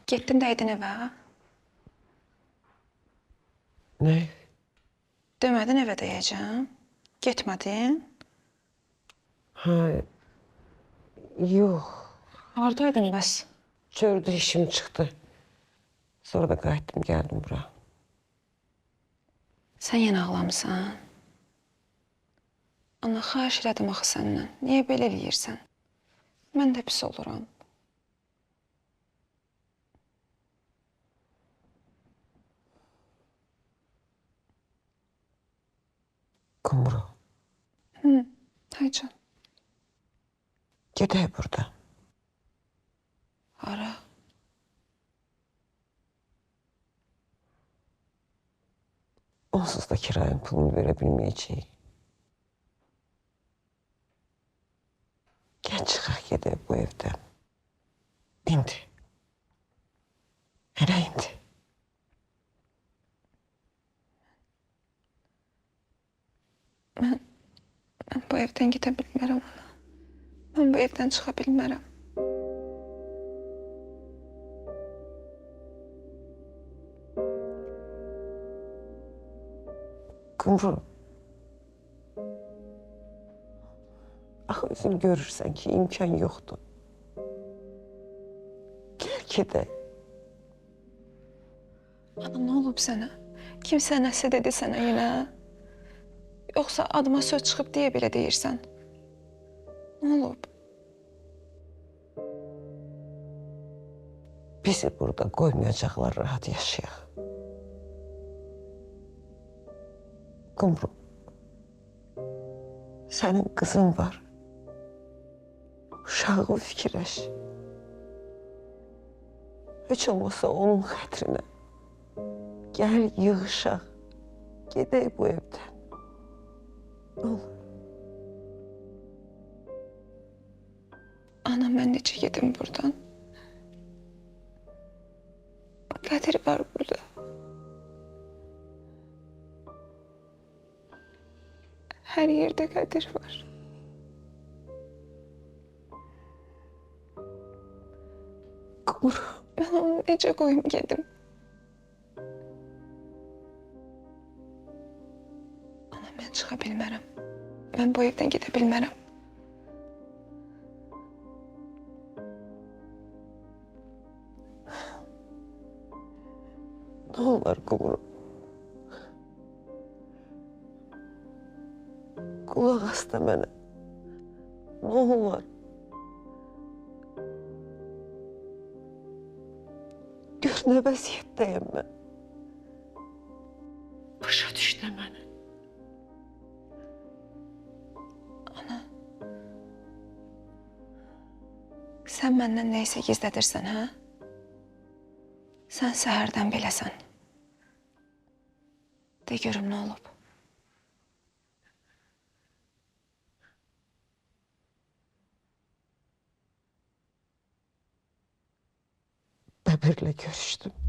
Getdin dəydin evə. Ne? Demədin evə deyəcəm. Getmədin. Ha, yok. Hardaydın bəs? Çölde işim çıktı. Sonra da qayıtdım geldim bura. Sən yenə ağlamısan. Ana, xahiş elədim axı səndən. Niyə belə eləyirsən? Mən də pis oluram. Kumru. Haycan. Gedək burada. Hara? Onsuz da kirayın pulunu verebilmeyeceğim. Gel çıxaq gedək bu evdən. İndi. Hele indi. Mən bu evdən gedə bilmərəm ana. Mən bu evdən çıxa bilmərəm. Kumru. Axı özün görürsən ki imkan yoxdur. Gel gedək. Ana, nə olub sənə? Kimsə nəsə dedi sənə yenə? Yoxsa adıma söz çıxıb deyə belə deyirsən? Nə olub? Bizi burada qoymayacaqlar, rahat yaşayaq. Kumru. Sənin qızın var. Uşağı fikirləş. Heç olmasa onun xətrinə. Gəl yığışaq. Gedək bu evdən. Ne olur. Ana, mən necə gedim buradan? Qədir var burada. Hər yerdə Qədir var. Kumru. Mən onu necə qoyum gedim? Ana, mən çıxa bilmərəm. Mən bu evdən gedə bilmərəm. Ne olur Kumru. Kulak as da mənə. Ne olur. Gör nə vəziyyətdəyəm mən. Başa düş də məni. Sən məndən neysə gizlədirsən, hə? Sən səhərdən beləsən. De görüm nə olub. Bəbirlə görüşdüm.